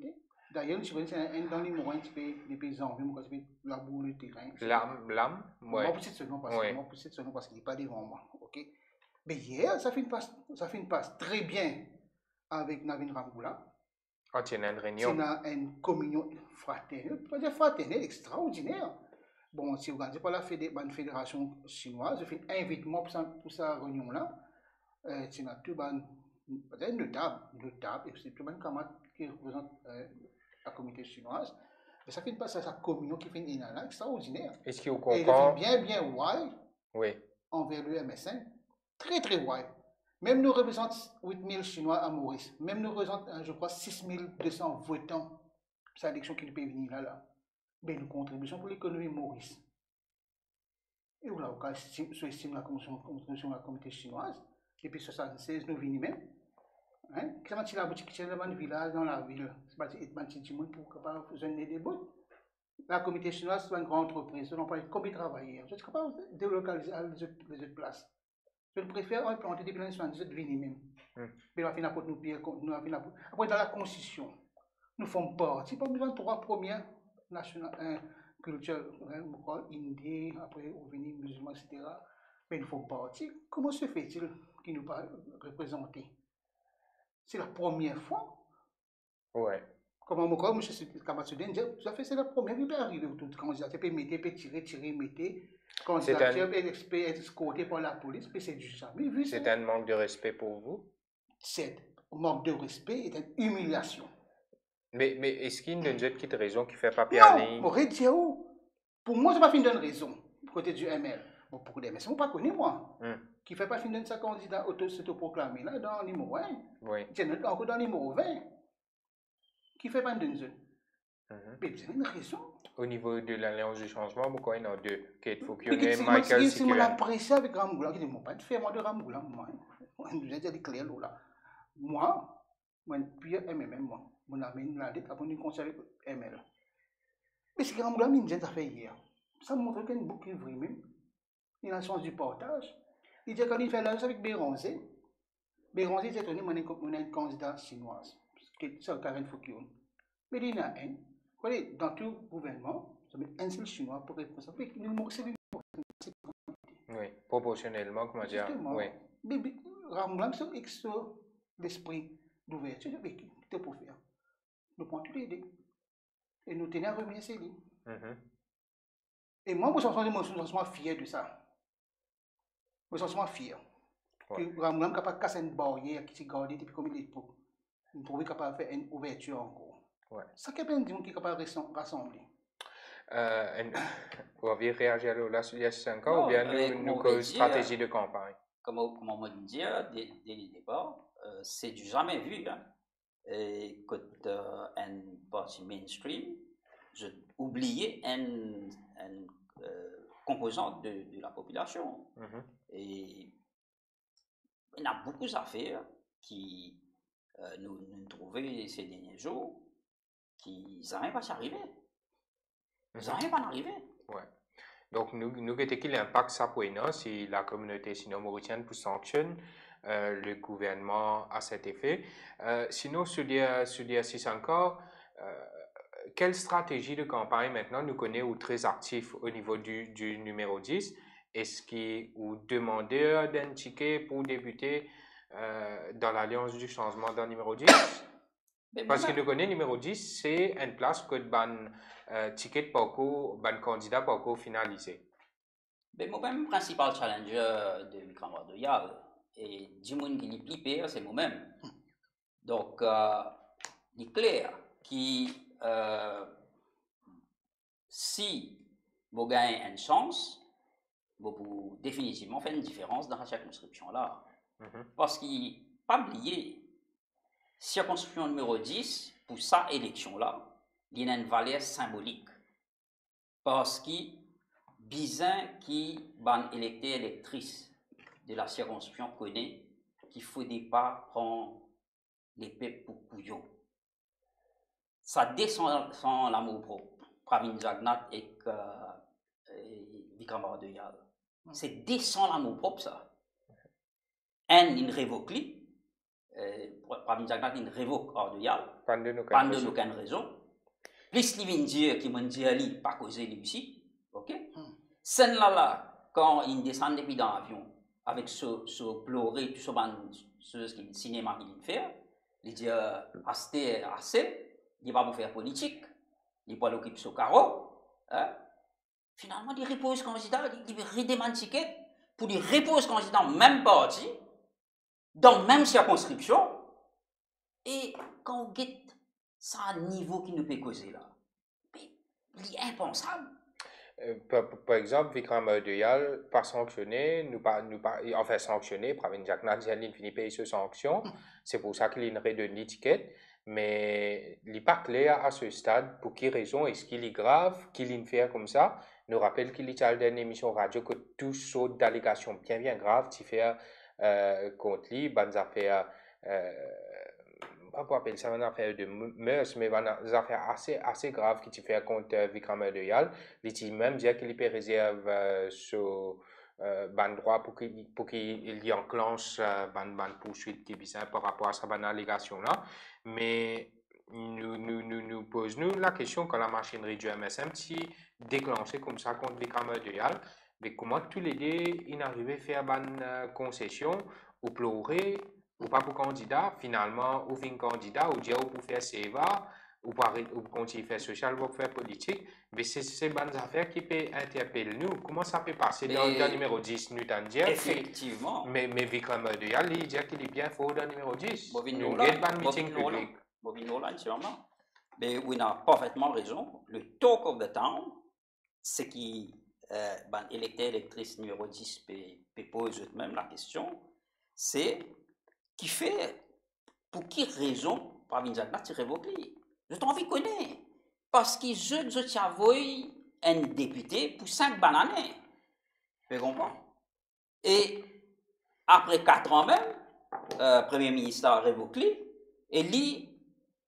D'ailleurs, je connais un dans les moyens des paysans, même quand c'est la boule le terrain. L'âme? Oui. Moi, pour cette semaine, parce qu'il n'est pas devant moi. Ok? Mais hier, ça fait une passe très bien avec Navin Ramgoula. On tient une réunion. C'est une communion fraternelle, pas dire fraternelle, extraordinaire. Bon, c'est organisé par la fédération chinoise. Je fais un invitement pour sa réunion-là. C'est peut-être notable, et c'est tout le monde qui représente la communauté chinoise. Mais ça fait une passe à sa communion qui fait une inala extraordinaire. Est-ce qu'il comprend? Et il fait bien wild oui. envers le MSN. Très, très wide. Même nous représentons 8000 Chinois à Maurice. Même nous représentons, je crois, 6200 votants. C'est l'élection qui nous peut venir là. Ben, nous contributions pour l'économie Maurice. Et là, on sous-estime la contribution de la communauté chinoise. Depuis 1976, nous venons même. Hein? Comment tu la boutique qui est dans le village, dans la ville? C'est pas être petit monde pour capable faire des bouts. La communauté chinoise, c'est une grande entreprise. On parle de combien de travailleurs. Je suis capable de délocaliser les autres places. Je préfère implanter des plans de venir même. Mais on va finir pour nous payer. Après, dans la constitution, nous faisons partie. Pas besoin de trois premières nationales, culture, indie, après, on venir musulmans, etc. Mais nous faisons partie. Comment se fait-il qu'ils nous pas représentés? C'est la première fois. Ouais. Comme moi, M. Kamatsuden dit, ça fait c'est la première qui peut arriver autour de candidat. Tu peux mettre, peut tirer, mettre. Candidature peut être escorté par la police, puis c'est du jamais vu. C'est un manque de respect pour vous? C'est un manque de respect et une humiliation. Mais est-ce qu'il y a une autre raison qui fait papier en ligne? Non, pour dire où? Pour moi, c'est pas fin d'une raison, côté du ML. Bon, pour des ML, pas connu moi. Qui fait pas fin d'un sa candidat s'autoproclamé là dans le numéro 1. Oui. C'est encore dans le numéro 20. Qui fait pas d'une zone. Mais c'est une raison. Au niveau de l'Alliance du changement, pourquoi il y en a deux? Kate Foucault et Michael Si on apprécie avec Ramgoulam, qui dit, moi, pas de faire moi de Ramgoulam, moi. J'ai dit clair là. Moi, puis MMM, moi. Mon ami, la dette, après, nous conseille ML. Mais ce que Ramgoulam, il nous a fait hier. Ça montre qu'il y a une boucle vraie même. Il a le sens du partage. Il dit quand il fait l'alliance avec Béranger, Béranger s'est donné mon candidat chinoise. C'est Karen Foucault. Mais il y en a un. Dans tout gouvernement, ça met un seul chinois pour être responsable. Oui, proportionnellement, comment dire. Oui. Mais Ramgoulam, c'est extra l'esprit d'ouverture. Mais qu'est-ce pour faire? Nous prenons toutes les idées. Et nous tenons à remercier lui. Et moi, je suis fier de ça. Je suis fier. Que Ramgoulam est capable de casser une barrière qui s'est gardée depuis combien d'époques. Nous est capable de faire une ouverture encore. Ça qui est bien dit qui est capable de rassembler. Vous avez réagi à la situation ou bien nous stratégie de campagne? Comme on m'a dit dès le départ, c'est du jamais vu. Hein. Et quand un parti mainstream, j'ai oublié une composante de la population. Et il y a beaucoup d'affaires qui nous trouvé ces derniers jours qui n'arrivent pas à s'arriver. Ils n'arrivent pas à arriver. Ouais. Donc, nous avons quel impact ça pour nous si la communauté sino-mauricienne pour sanctionne le gouvernement à cet effet. Sinon, sur DRC encore, quelle stratégie de campagne maintenant nous connaissons très actif au niveau du numéro 10? Est-ce qu'il vous demandez d'un ticket pour débuter dans l'Alliance du changement dans le numéro 10? Parce que nous connaissons numéro 10, c'est une place que ban ticket pour ban candidat pour finaliser. Mais moi-même, principal challenger de Vikram Royal et du monde qui est plus pire, c'est moi-même. Donc, il est clair que si vous gagnez une chance, vous pouvez définitivement faire une différence dans la circonscription là. Parce qu'il ne faut pas oublier, circonscription numéro 10, pour cette élection-là, il y a une valeur symbolique. Parce que bizarre qui ban électeur électrice de la circonscription connaît qu'il ne faudrait pas prendre les peuples pour couillons. Ça descend sans l'amour propre. Pravin Jagnat et Vikram Bardeyal. C'est descend l'amour propre ça. Il révoque lui. Pravin Jagnat il révoque Bardeyal. Pas de aucune raison. Plus il vient dire qu'il m'a dit pas causer lui aussi. Ok? Scène là, quand il descend depuis dans l'avion, avec ce pleurer, tout ce cinéma qu'il fait, il dit assez, il va pas faire politique, il va l'occuper sur carreau. Finalement, il repose candidat, il redemande ticket pour il repose candidat dans même parti, dans même circonscription, et quand on guette, ça a un niveau qui ne peut causer là. Mais il est impensable. Par exemple, Vikram Dayal, pas sanctionné, enfin sanctionné, Pravin Jagnat, il finit payer ce sanction. C'est pour ça qu'il redonne l'étiquette. Mais il n'est pas clair à ce stade pour quelle raison est-ce qu'il est grave, qu'il fait comme ça. Nous rappelle qu'il y a une émission radio que tout saute d'allégations bien graves, qui fait contre lui, bonnes affaires. Pas pour appeler ça une affaire de mœurs, mais une affaire assez grave qui fait contre Vikram Dayal. Il dit même dire qu'il peut réserve sur ban droit pour qu'il y enclenche ban poursuite qui bizarre par rapport à sa ban allégation là. Mais nous posons la question quand la machinerie du MSM qui déclenchée comme ça contre Vikram Dayal, mais comment tous les deux ils arrivaient à faire ban concession ou pleurer ou pas pour candidat, finalement, ou fin candidat, ou dire ou pour faire CEVA, ou continuer à faire social, ou pour faire politique, mais c'est ces bonnes affaires qui peuvent interpeller nous. Comment ça peut passer dans le numéro 10, nous t'en dire effectivement. Mais Vikram Dayal, il dit qu'il est bien faux dans le numéro 10. Nous avons un meeting public. Sûrement. Mais oui, on a parfaitement raison. Le talk of the town, c'est qui, électeur, électrice numéro 10 peut poser eux-mêmes la question, c'est qui fait, pour quelle raison, Pravin Jagnat révoque lui. Je t'en envie de connaître. Parce que je tiens un député pour 5 bananes. Tu comprends? Et après 4 ans même, Premier ministre a révoqué lui, et lui,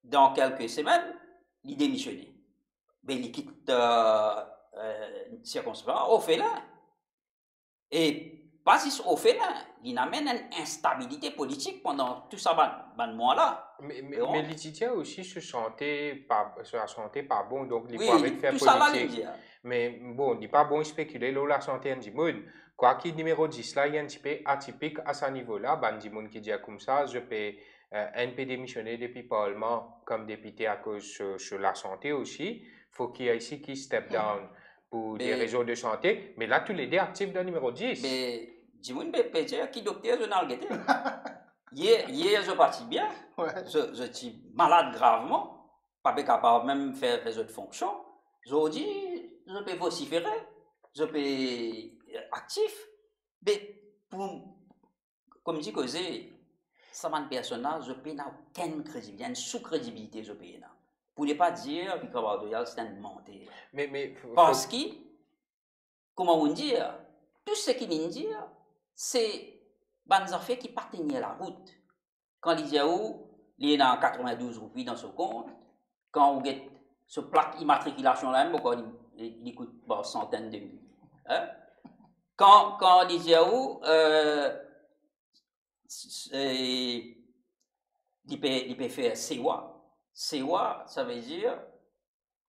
dans quelques semaines, il démissionne. Mais il quitte circonscription au Félin. Et pas juste au Félin, il amène une instabilité politique pendant tout ça, mois-là. Mais l'Ititia aussi se sentait pas bon, donc il Oui, pourrait faire tout ça là, politique. Mais bon, il n'est pas bon de spéculer, là, la santé du monde. Quoi qu'il numéro 10 là, il y a un petit peu atypique à ce niveau-là. Ben, du monde qui dit comme ça, je peux un peu démissionner depuis le Parlement comme député à cause de la santé aussi. Il faut qu'il y ait ici qui step down pour des raisons de santé. Mais là, tous les deux actifs dans le numéro 10. Mais du monde peut dire qui docteur je n'ai pas hier, je parti bien. Ouais. Je suis malade gravement. Pas capable même faire les autres fonctions. Je dis, je peux vociférer. Je peux actif. Mais comme dit Causé, ça m'a personnage, je peux n'a aucune crédibilité, une sous-crédibilité, je peux n'a. Pour ne pas dire que Vikram Dayal c'est un menteur. Parce que, comment on dit, tout ce qu'il vient de dire, c'est des affaires qui partenaient à la route. Quand il dit il y a 92 roupies dans ce compte, quand on a ce plaque immatriculation là même, il coûte centaines de milliers. Hein? Quand il dit il peut faire CEWA. CEWA, ça veut dire,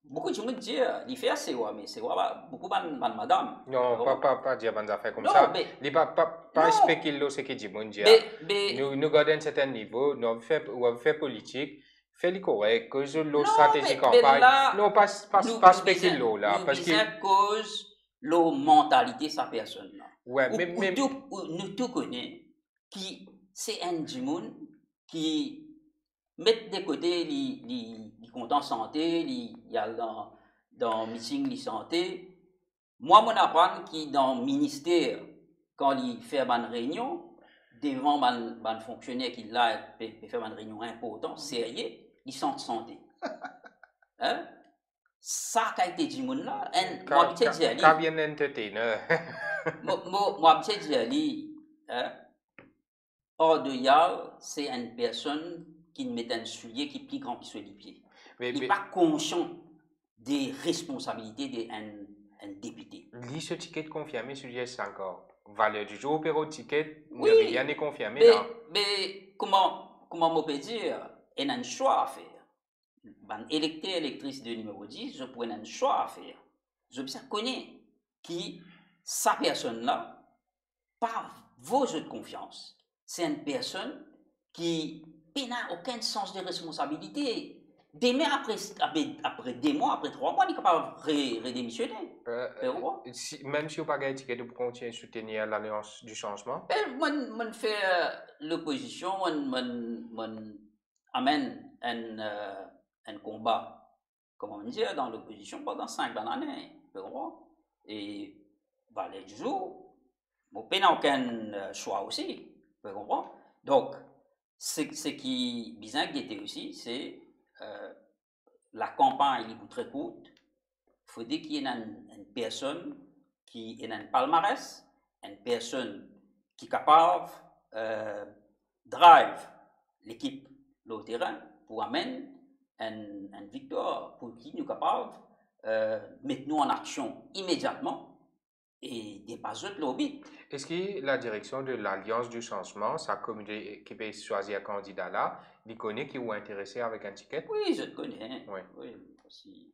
beaucoup de gens disent, il fait CEWA, mais CEWA, beaucoup de madame. Non, pas dire bonnes affaires comme ça. Il pas spéculer ce que dit mon Dieu. Nous gardons un certain niveau, nous fait politique, fait le correct, cause de stratégie campagne. Non, pas spéculer là. Parce que cause la mentalité de sa personne là. Ouais, nous tout connaissons qui c'est un monde qui met de côté les comptes en santé, il y a dans meeting de santé. Moi, mon apprendre qui dans le ministère, quand il fait une réunion, devant un fonctionnaire qui là fait une réunion importante, sérieux, ils sont de santé. Hein? Ça qui a été dit monde là, moi je dis à lui. Bien entertainer. Moi je dis à lui, Dayal, c'est une personne qui met un soulier qui est plus grand que sur les pieds. Il n'est pas conscient des responsabilités d'un député. Lui, ce ticket confirmé sur GS encore. Valeur du jour, pero ticket, rien n'est confirmé là. Mais comment on peut dire, il a un choix à faire. Un électeur, électrice de numéro 10, je prends un choix à faire. Je connais qui, sa personne-là, par vos jeux de confiance, c'est une personne qui n'a aucun sens de responsabilité. Demain, après 2 mois, après 3 mois, il est capable de redémissionner. Même si vous n'avez pas ticket pour continuer à soutenir l'Alliance du changement? On fait l'opposition, on amène un combat, comment dire, dans l'opposition pendant 5 années. Et valet du jour, mon pays n'a aucun choix aussi, vous comprenez? Donc, ce qui est bien guetté aussi, c'est la campagne est très courte. Il faut dire qu'il y a une personne qui est un palmarès, une personne qui est capable de drive l'équipe au terrain pour amener une victoire, pour qui nous est capable de mettre nous en action immédiatement et dépasser le lobby. Est-ce que la direction de l'Alliance du changement, sa communauté qui peut choisir un candidat là, il connaît qui est intéressé avec un ticket? Oui, je le connais. Oui. Oui, aussi.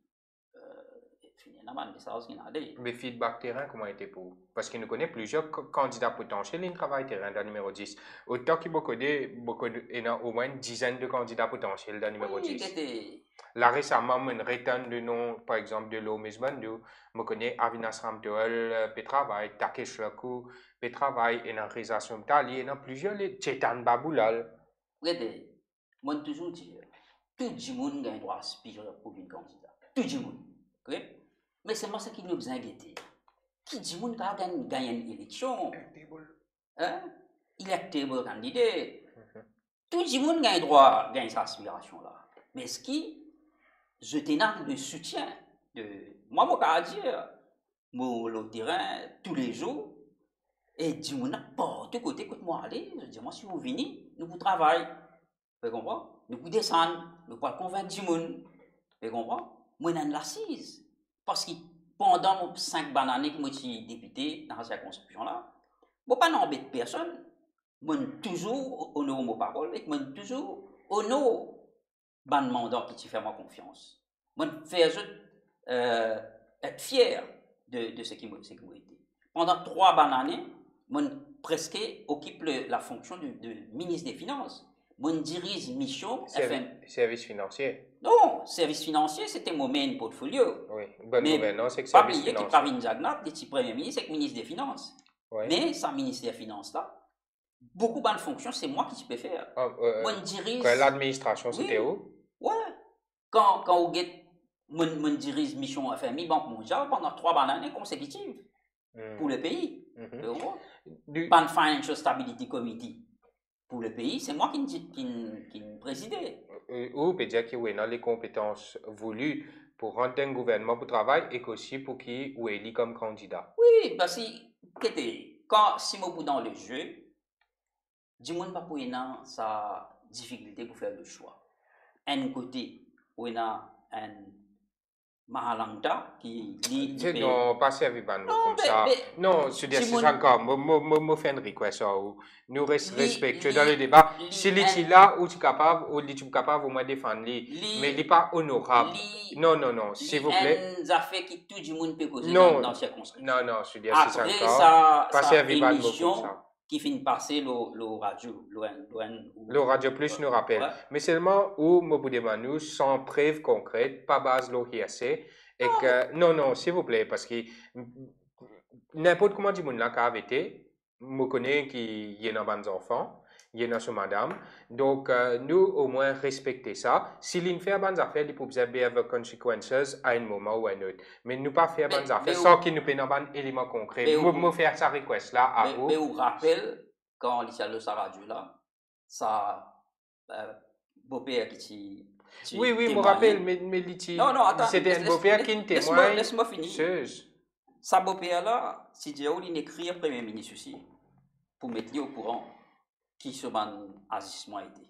Finalement, mais ça, c'est allé. Mais feedback terrain, comment était pour vous? Parce qu'il nous connaît plusieurs candidats potentiels en travail terrain dans le numéro 10. Autant qu'il y a au moins une dizaine de candidats potentiels dans le numéro Oui, 10. Là, récemment, on retenir le nom, par exemple, de Lomis Bandu. Je connais Avinas Ramdoel, Petravail, Takesh Lakou, Petravail, et dans Reza Mtali, et dans plusieurs, les Chetan Baboulal. Regardez, moi, toujours dire, tout le monde a le droit d'aspirer pour une candidat. Tout le monde. Ok? Mais c'est moi ce qui nous a besoin guetter. Qui dit monde a gagné une élection? Hein? Électable candidat. Tout le monde a le droit de gagner cette aspiration-là. Mais ce qui, je t'ai le soutien de. Moi, je peux dire, moi, le terrain, tous les jours, et dis-moi n'importe côté, écoute-moi, allez, je dis, moi, si vous venez, nous vous travaillons. Vous comprenez? Nous vous descendons, nous pouvons convaincre du monde. Vous comprenez? Moi, je suis l'assise. Parce que pendant 5 années que je suis député dans cette circonscription-là, je ne pas embêter personne. Je suis toujours honoré mes paroles et je suis toujours honoré de mon mandat qui fait moi confiance. Je fais être fier de ce qui m'a été. Pendant 3 années, je presque occupe la fonction de ministre des Finances. Je dirige mission Service financier. Non, service financier, c'était mon main portfolio. Oui, bonne gouvernance, c'est que pas service oublier que financier. Pravin Jagnat, le premier ministre, c'est le ministre des Finances. Oui. Mais sa ministre des Finances là, beaucoup de fonctions, c'est moi qui peux faire. Moi, je dirige. L'administration, c'était où? Ouais. Quand on dirige mission FMI, Banque mondiale, pendant 3 années consécutives pour le pays. Ban Financial Stability Committee pour le pays, c'est moi qui présidais. Ou peut dire qu'il y a les compétences voulues pour rendre un gouvernement pour travail et aussi pour qui ou élu comme candidat. Oui, parce que quand si je dans le jeu, du monde pas pour sa difficulté pour faire le choix. Un côté, on a un Mahalangda qui dit. Non, pas servir comme ça. Non, je dis c'est encore. Je fais une request. Nous respectueux dans le débat. Si tu es là, ou tu es capable, au moins défendre lui. Mais il n'est pas honorable. Non, s'il vous plaît. Les affaires qui tout le monde peut causer dans ces circonscriptions. Non, je dis c'est après encore. Pas sa servir émission comme ça. Qui finit passer le radio. Le radio plus nous rappelle. Ouais. Mais seulement où nous sans preuve concrète, pas base l'OHSC. Et que, non, s'il vous plaît, parce que n'importe comment du monde là qui a été, je connais qu'il y a des enfants, il y a des madame. Donc, nous, au moins, respecter ça. Si l'on fait des affaires, il peut observer les conséquences à un moment ou à un autre. Mais nous pas faire des affaires sans qu'il nous paye un élément concret. Nous faire sa request là à vous. Mais vous rappelle, quand il y a le radio là, ça, beau-père qui oui, je me rappelle, mais c'était un beau-père qui témoigne. Laisse-moi finir. Sa beau-père là, si Dieu il écrit au premier ministre aussi, pour mettre lui au courant qui ce ban agissement a été.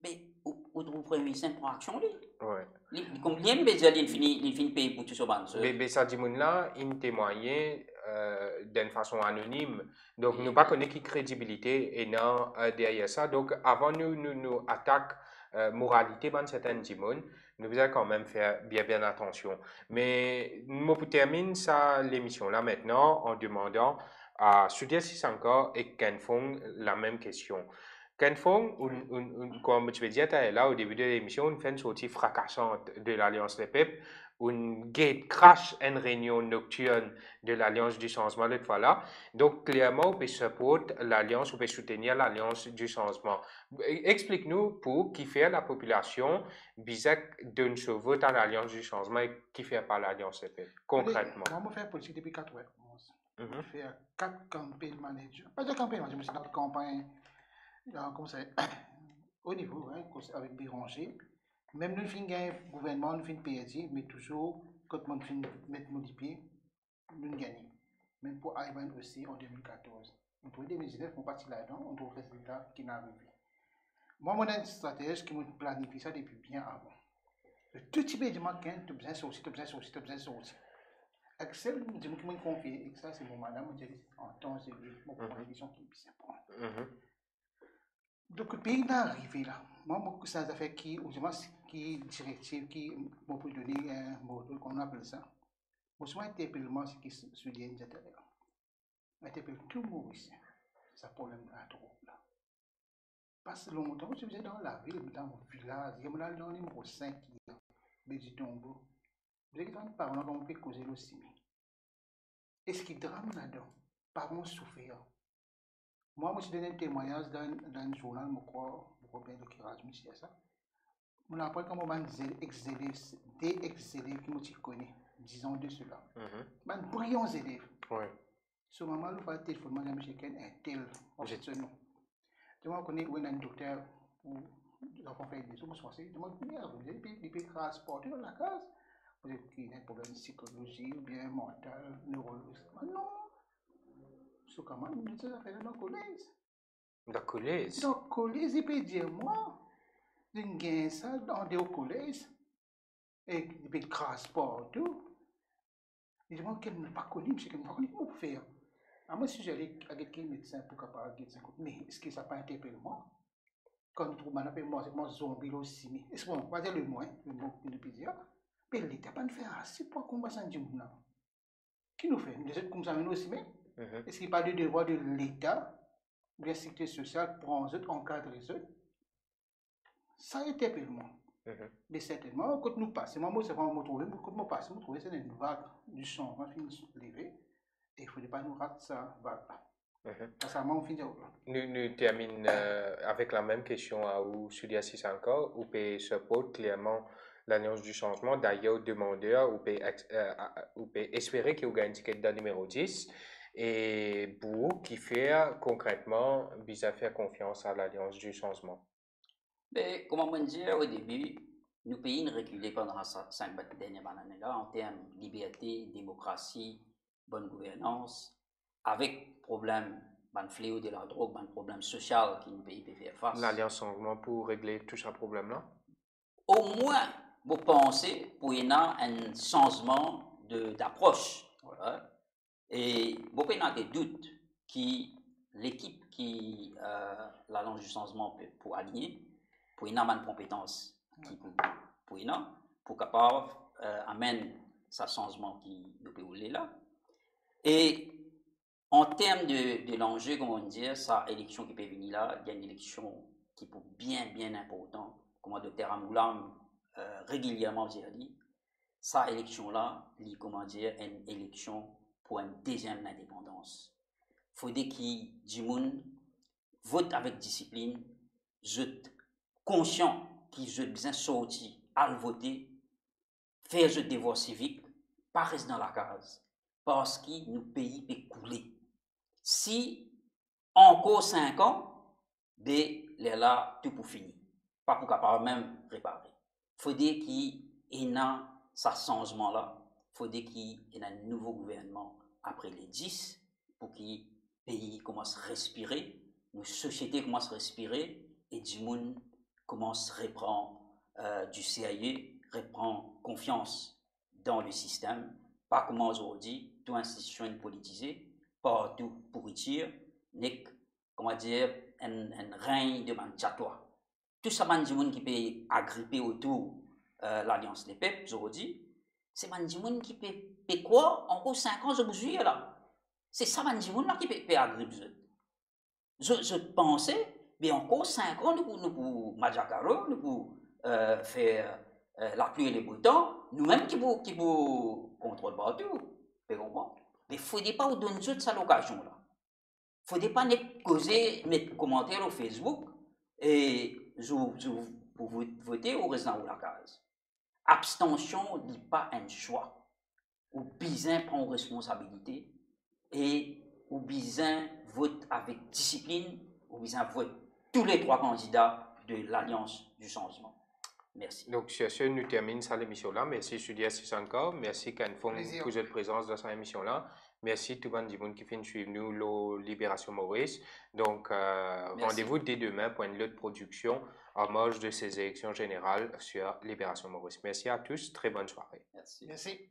Mais au premier ministre prend action lui. Oui. Combien de déjà il finit payer pour tout ce ban? Mais ça dit là, il témoignait d'une façon anonyme. Donc nous pas connaître qui crédibilité et non derrière ça. Donc avant nous attaquons moralité dans certaines dimons, nous devons quand même faire bien attention. Mais moi pour terminer l'émission là maintenant en demandant à Studia 6 encore et Ken Fong la même question. Ken Fong, comme tu veux dire, là au début de l'émission, on fait une sortie fracassante de l'Alliance des peuples une gate crash une réunion nocturne de l'Alliance du changement cette fois-là. Donc, clairement, on peut support l'Alliance, on peut soutenir l'Alliance du changement. Explique-nous pour qui fait la population, Bisac donne ce vote à l'Alliance du changement et qui fait pas l'Alliance CP, concrètement. Moi, je fais politique depuis 4 ans. Mhm. Je fais 4 campagnes managers. Pas de campagne manager, mais c'est dans la campagne, comme ça, au niveau, hein, avec Béranger. Même nous finissons un gouvernement, nous finissons PSG, mais toujours, quand on finit mettre mon pied, nous gagnons. Même pour Ivan aussi en 2014. En 2019, on partit là-dedans, on trouve le résultat qui n'a arrivé. Moi, mon stratège qui me planifie ça depuis bien avant. Le tout type de matin, tu as besoin de sortir, tu as besoin de sortir, tu as besoin de sortir. Excel, je me confie, et ça, c'est mon madame, je dis, en temps, c'est mon condition qui est bien prendre. Donc, le pays est arrivé là. Moi, ça a fait qui, ou qui directive, qui m'a pu donner un modèle qu'on appelle ça. Moi, je interpelle ce qui se dit à l'intérieur. Interpelle tout le monde ici. C'est un problème à trop là. Parce que longtemps, je faisais dans la ville, dans mon village, il y a dans le numéro 5 qui est Béditombo. Vous avez des parents qui ont pu causer le ciment. Et ce qui drame là-dedans, parents souffrir. Moi, je donné un témoignage dans un journal, je crois bien de Kiraj, monsieur, ça. On a appris comment des ex-élèves qui me connaissent, disons de cela. Man, brillants élèves. Oui. Ce moment, le fait téléphone, madame, monsieur Ken est tel, en fait, ce nom. Je me connais où un docteur, ou l'enfant fait des choses, je me dis, vous avez des transportés dans la case. Vous avez un problème psychologique, ou bien mental, neurologique. Non. C'est comment nous disons ça fait dans le collège. Dans le collège? Dans le collège, il peut dire moi, je gagne ça dans le collège. Et il peut transport tout. Il dit, moi, qu'elle n'a pas connu, monsieur, qu'elle n'a pas connu, comment faire? Alors, moi, si j'allais avec quelqu'un médecin pour capable de dire, mais est-ce que ça n'a pas interpellé moi? Quand nous trouvons, c'est moi zombie aussi. Mais est-ce qu'on va dire le mot que nous peut dire? Mais l'État pas nous faire assez pour combattre ça, qui nous fait? Nous êtes comme ça, nous aussi, mais est-ce qu'il n'y a pas de devoir de l'État, de la sécurité sociale, pour encadrer les autres? Ça interpelle moi. Mais certainement, quand nous passons, moi, c'est vraiment trouver, quand nous passons, c'est une vague du changement qui nous lever. Et il ne faudrait pas nous rater ça vague-là. Nous terminons avec la même question à vous, Sudia encore. Vous pouvez support clairement l'Alliance du changement. D'ailleurs, demandeur, vous pouvez espérer qu'il y ait un ticket dans le numéro 10. Et vous, qui fait concrètement, vous faire confiance à l'Alliance du changement. Mais, comme on dit au début, nous pays reculé pendant 5 dernières années là en termes de liberté, démocratie, bonne gouvernance, avec problème, un fléau de la drogue, un problème social qui nous pays peut faire face. L'Alliance changement pour régler tout ce problème-là? Au moins, vous pensez pour y avoir un changement d'approche. Ouais. Et beaucoup de des doutes qui l'équipe qui l'Alliance du changement peut pour aligner, pour y avoir une compétence qui pour y avoir, pour capable amener ce changement qui nous peut rouler là. Et en termes de l'enjeu, comme on dit, sa élection qui peut venir là, il y a une élection qui est bien important, comme le docteur Amoulam régulièrement dit, sa élection là, comment dire, une élection pour une deuxième indépendance. Il faut dire qu'il du monde vote avec discipline, je conscient qu'il je besoin sortir à le voter, faire je devoir civique, pas rester dans la case, parce que nous pays peut couler. Si encore 5 ans, ben là tout pour finir, pas pour capable même réparer. Il faut dire qu'il y a ce changement là, il faut dire qu'il y a un nouveau gouvernement après les 10 pour que le pays commence à respirer, nos sociétés commencent à respirer et du monde commence à reprendre du sérieux, reprend confiance dans le système, pas comme aujourd'hui, toute institution politisée, partout pourriture, n'est comment dire un règne de manchatois. Tout ça, man qui peut agripper autour l'Alliance des peuples aujourd'hui, c'est man qui peut quoi encore 5 ans aujourd'hui là. C'est ça man là qui peut agripper. Je pensais, mais encore 5 ans nous pour Madjakaro, nous pour faire la pluie et les beaux temps, nous-mêmes qui vous contrôlons partout, mais il ne faudrait pas vous donner toute cette occasion-là. Il ne faudrait pas causer, mettre commentaires au Facebook et pour voter au résident de la case. Abstention n'est pas un choix. Ou besoin prend responsabilité et ou besoin vote avec discipline, ou besoin vote tous les 3 candidats de l'Alliance du changement. Merci. Donc, sur ce, nous terminons cette émission-là. Merci, Studia encore. Merci, Kanfong, pour votre présence dans cette émission-là. Merci, tout le monde qui finit suivre nous, la Libération Maurice. Donc, rendez-vous dès demain pour une autre production en marge de ces élections générales sur Libération Maurice. Merci à tous. Très bonne soirée. Merci. Merci.